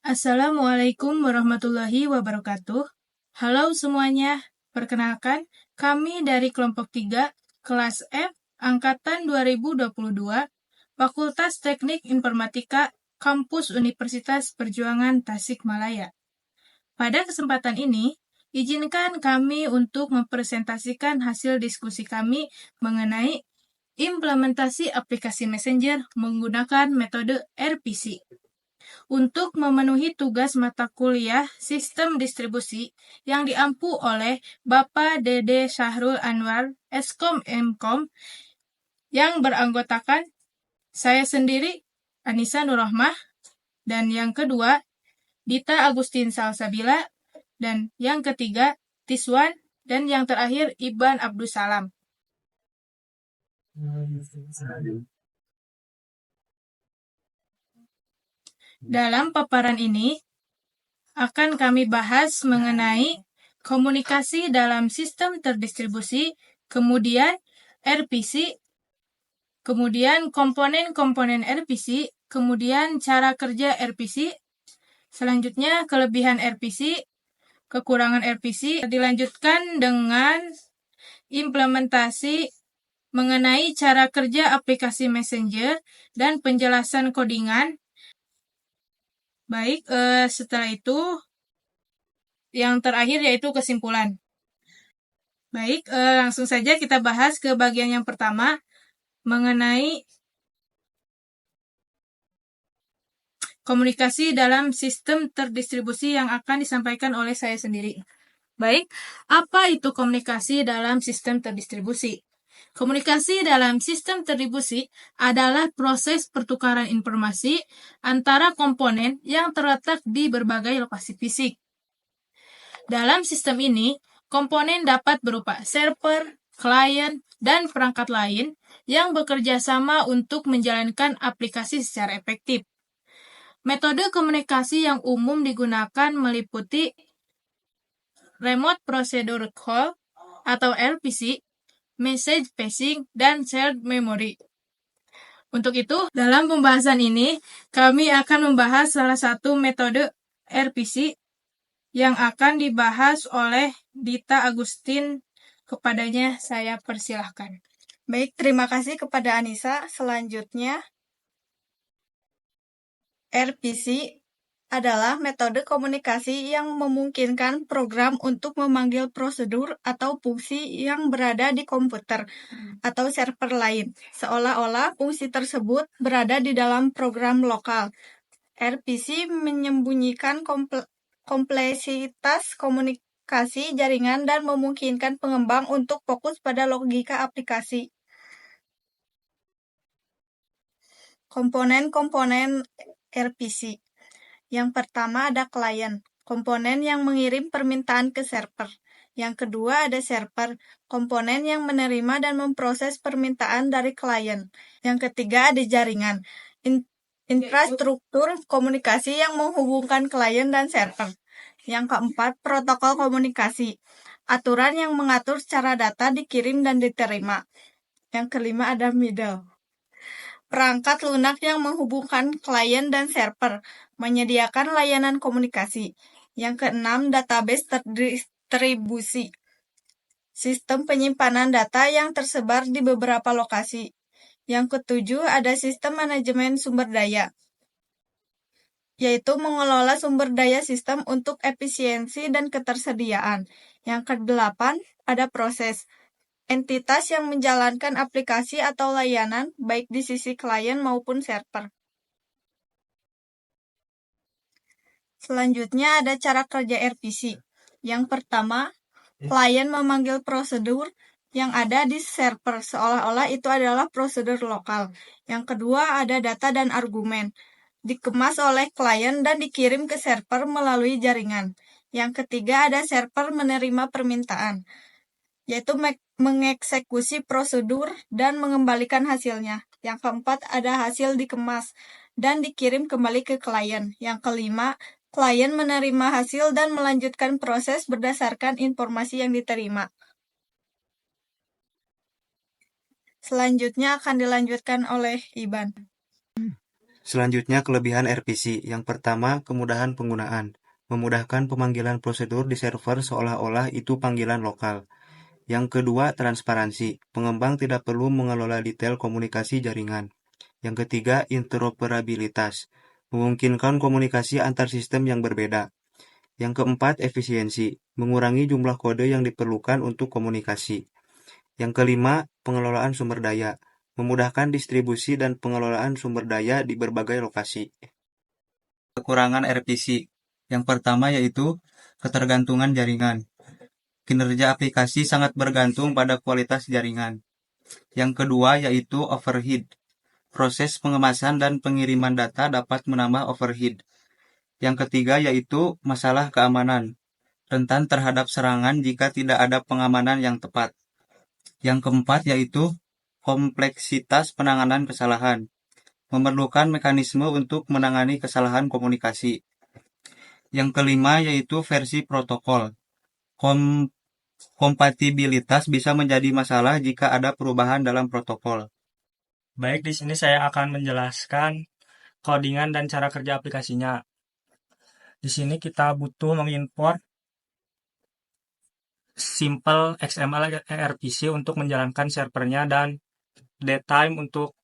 Assalamualaikum warahmatullahi wabarakatuh. Halo semuanya, perkenalkan kami dari kelompok 3, kelas F, Angkatan 2022, Fakultas Teknik Informatika, Kampus Universitas Perjuangan Tasikmalaya. Pada kesempatan ini, izinkan kami untuk mempresentasikan hasil diskusi kami mengenai implementasi aplikasi Messenger menggunakan metode RPC. Untuk memenuhi tugas mata kuliah Sistem Distribusi yang diampu oleh Bapak Dede Syahrul Anwar, Eskom Mkom, yang beranggotakan saya sendiri, Anissa Nurrohmah, dan yang kedua, Dita Agustin Salsabila, dan yang ketiga, Tiswan, dan yang terakhir, Iban Abdussalam. Dalam paparan ini, akan kami bahas mengenai komunikasi dalam sistem terdistribusi, kemudian RPC, kemudian komponen-komponen RPC, kemudian cara kerja RPC, selanjutnya kelebihan RPC, kekurangan RPC, dilanjutkan dengan implementasi mengenai cara kerja aplikasi Messenger dan penjelasan codingan. Baik, setelah itu yang terakhir yaitu kesimpulan. Baik, langsung saja kita bahas ke bagian yang pertama mengenai komunikasi dalam sistem terdistribusi yang akan disampaikan oleh saya sendiri. Baik, apa itu komunikasi dalam sistem terdistribusi? Komunikasi dalam sistem terdistribusi adalah proses pertukaran informasi antara komponen yang terletak di berbagai lokasi fisik. Dalam sistem ini, komponen dapat berupa server, klien, dan perangkat lain yang bekerja sama untuk menjalankan aplikasi secara efektif. Metode komunikasi yang umum digunakan meliputi Remote Procedure Call atau RPC, Message Passing, dan Shared Memory. Untuk itu, dalam pembahasan ini, kami akan membahas salah satu metode RPC yang akan dibahas oleh Dita Agustin. Kepadanya saya persilahkan. Baik, terima kasih kepada Anissa. Selanjutnya, RPC adalah metode komunikasi yang memungkinkan program untuk memanggil prosedur atau fungsi yang berada di komputer atau server lain, seolah-olah fungsi tersebut berada di dalam program lokal. RPC menyembunyikan kompleksitas komunikasi jaringan dan memungkinkan pengembang untuk fokus pada logika aplikasi. Komponen-komponen RPC. Yang pertama ada klien, komponen yang mengirim permintaan ke server. Yang kedua ada server, komponen yang menerima dan memproses permintaan dari klien. Yang ketiga ada jaringan, infrastruktur komunikasi yang menghubungkan klien dan server. Yang keempat, protokol komunikasi, aturan yang mengatur cara data dikirim dan diterima. Yang kelima ada middle, perangkat lunak yang menghubungkan klien dan server, menyediakan layanan komunikasi. Yang keenam, database terdistribusi, sistem penyimpanan data yang tersebar di beberapa lokasi. Yang ketujuh, ada sistem manajemen sumber daya, yaitu mengelola sumber daya sistem untuk efisiensi dan ketersediaan. Yang kedelapan, ada proses, entitas yang menjalankan aplikasi atau layanan baik di sisi klien maupun server. Selanjutnya ada cara kerja RPC. Yang pertama, klien memanggil prosedur yang ada di server seolah-olah itu adalah prosedur lokal. Yang kedua ada data dan argumen, dikemas oleh klien dan dikirim ke server melalui jaringan. Yang ketiga ada server menerima permintaan, yaitu mengeksekusi prosedur dan mengembalikan hasilnya. Yang keempat ada hasil dikemas dan dikirim kembali ke klien. Yang kelima, klien menerima hasil dan melanjutkan proses berdasarkan informasi yang diterima. Selanjutnya akan dilanjutkan oleh Iban. Selanjutnya, kelebihan RPC. Yang pertama, kemudahan penggunaan. Memudahkan pemanggilan prosedur di server seolah-olah itu panggilan lokal. Yang kedua, transparansi. Pengembang tidak perlu mengelola detail komunikasi jaringan. Yang ketiga, interoperabilitas. Memungkinkan komunikasi antar sistem yang berbeda. Yang keempat, efisiensi. Mengurangi jumlah kode yang diperlukan untuk komunikasi. Yang kelima, pengelolaan sumber daya. Memudahkan distribusi dan pengelolaan sumber daya di berbagai lokasi. Kekurangan RPC. Yang pertama yaitu ketergantungan jaringan. Kinerja aplikasi sangat bergantung pada kualitas jaringan. Yang kedua yaitu overhead. Proses pengemasan dan pengiriman data dapat menambah overhead. Yang ketiga yaitu masalah keamanan. Rentan terhadap serangan jika tidak ada pengamanan yang tepat. Yang keempat yaitu kompleksitas penanganan kesalahan. Memerlukan mekanisme untuk menangani kesalahan komunikasi. Yang kelima yaitu versi protokol. Kompatibilitas bisa menjadi masalah jika ada perubahan dalam protokol. Baik, di sini saya akan menjelaskan codingan dan cara kerja aplikasinya. Di sini kita butuh mengimport simple XML RPC untuk menjalankan servernya dan datetime untuk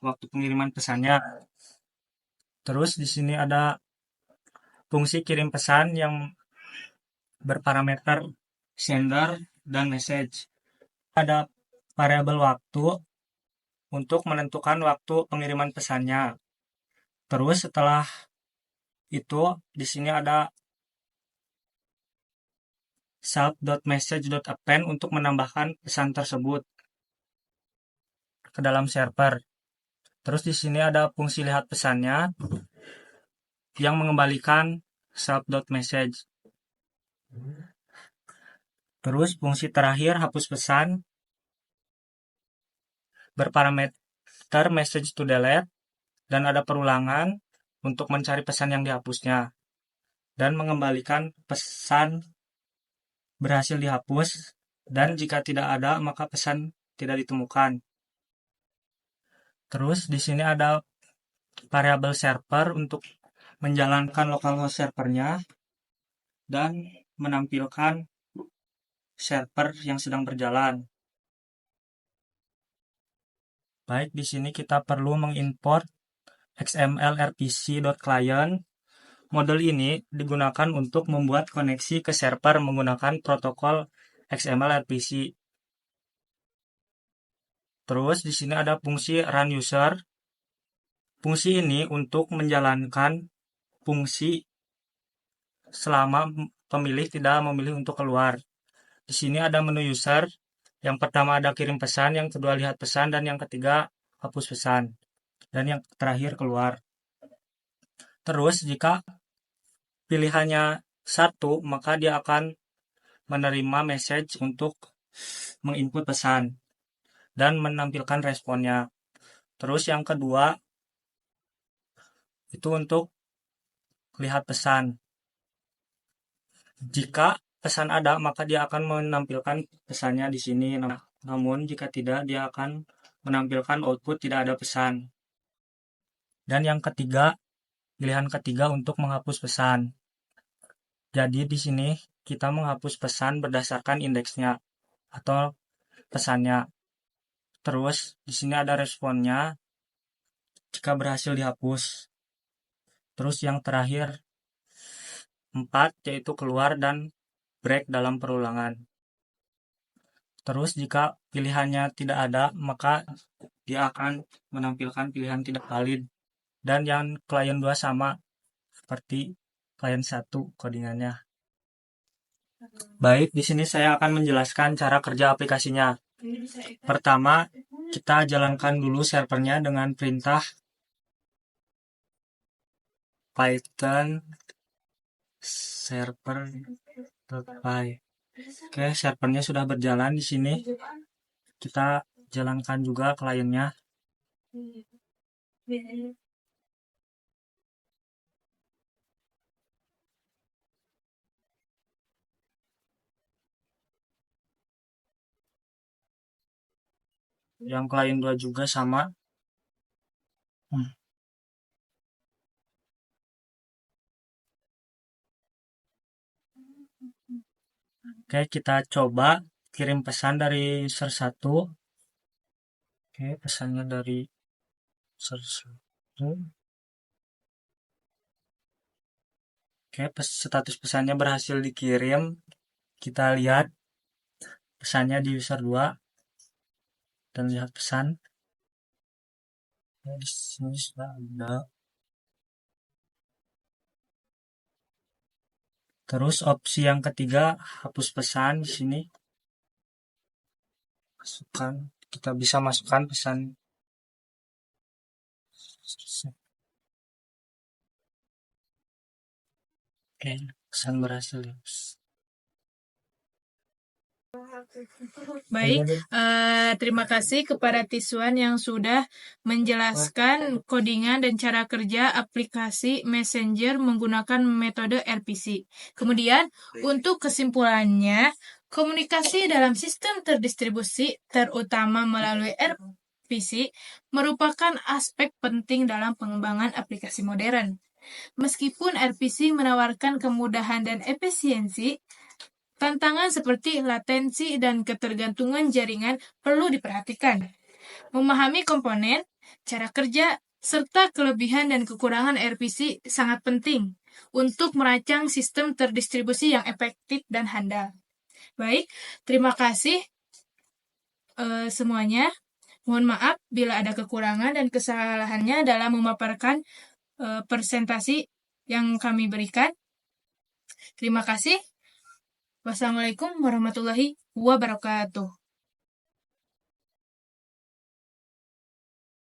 waktu pengiriman pesannya. Terus di sini ada fungsi kirim pesan yang berparameter sender dan message. Ada variabel waktu untuk menentukan waktu pengiriman pesannya. Terus setelah itu di sini ada self.message.append untuk menambahkan pesan tersebut ke dalam server. Terus di sini ada fungsi lihat pesannya yang mengembalikan self.message. Terus fungsi terakhir hapus pesan berparameter message to delete dan ada perulangan untuk mencari pesan yang dihapusnya dan mengembalikan pesan berhasil dihapus dan jika tidak ada maka pesan tidak ditemukan. Terus di sini ada variabel server untuk menjalankan localhost servernya dan menampilkan server yang sedang berjalan. Baik, di sini kita perlu mengimport XML RPC.client. Model ini digunakan untuk membuat koneksi ke server menggunakan protokol XML RPC. Terus di sini ada fungsi run user. Fungsi ini untuk menjalankan fungsi selama pemilih tidak memilih untuk keluar. Di sini ada menu user. Yang pertama ada kirim pesan, yang kedua lihat pesan, dan yang ketiga hapus pesan. Dan yang terakhir keluar. Terus jika pilihannya satu, maka dia akan menerima message untuk menginput pesan dan menampilkan responnya. Terus yang kedua itu untuk lihat pesan. Jika pesan ada, maka dia akan menampilkan pesannya di sini. Namun jika tidak, dia akan menampilkan output tidak ada pesan. Dan yang ketiga, pilihan ketiga untuk menghapus pesan. Jadi di sini kita menghapus pesan berdasarkan indeksnya atau pesannya. Terus di sini ada responnya jika berhasil dihapus. Terus yang terakhir 4 yaitu keluar dan break dalam perulangan. Terus jika pilihannya tidak ada, maka dia akan menampilkan pilihan tidak valid. Dan yang klien 2 sama seperti klien 1 codingannya. Baik, di sini saya akan menjelaskan cara kerja aplikasinya. Pertama, kita jalankan dulu servernya dengan perintah Python server.py. Oke, servernya sudah berjalan di sini. Kita jalankan juga kliennya. Yang klien 2 juga sama. Oke, kita coba kirim pesan dari user 1. Oke, pesannya dari user 1. Oke, status pesannya berhasil dikirim. Kita lihat pesannya di user 2 dan lihat pesan. Di sini sudah ada. Terus opsi yang ketiga, hapus pesan di sini. Kita bisa masukkan pesan. Oke, pesan berhasil. Baik, terima kasih kepada Tiswan yang sudah menjelaskan codingan dan cara kerja aplikasi Messenger menggunakan metode RPC. Kemudian, untuk kesimpulannya, komunikasi dalam sistem terdistribusi, terutama melalui RPC, merupakan aspek penting dalam pengembangan aplikasi modern. Meskipun RPC menawarkan kemudahan dan efisiensi, tantangan seperti latensi dan ketergantungan jaringan perlu diperhatikan. Memahami komponen, cara kerja, serta kelebihan dan kekurangan RPC sangat penting untuk merancang sistem terdistribusi yang efektif dan handal. Baik, terima kasih semuanya. Mohon maaf bila ada kekurangan dan kesalahannya dalam memaparkan presentasi yang kami berikan. Terima kasih. Wassalamualaikum warahmatullahi wabarakatuh.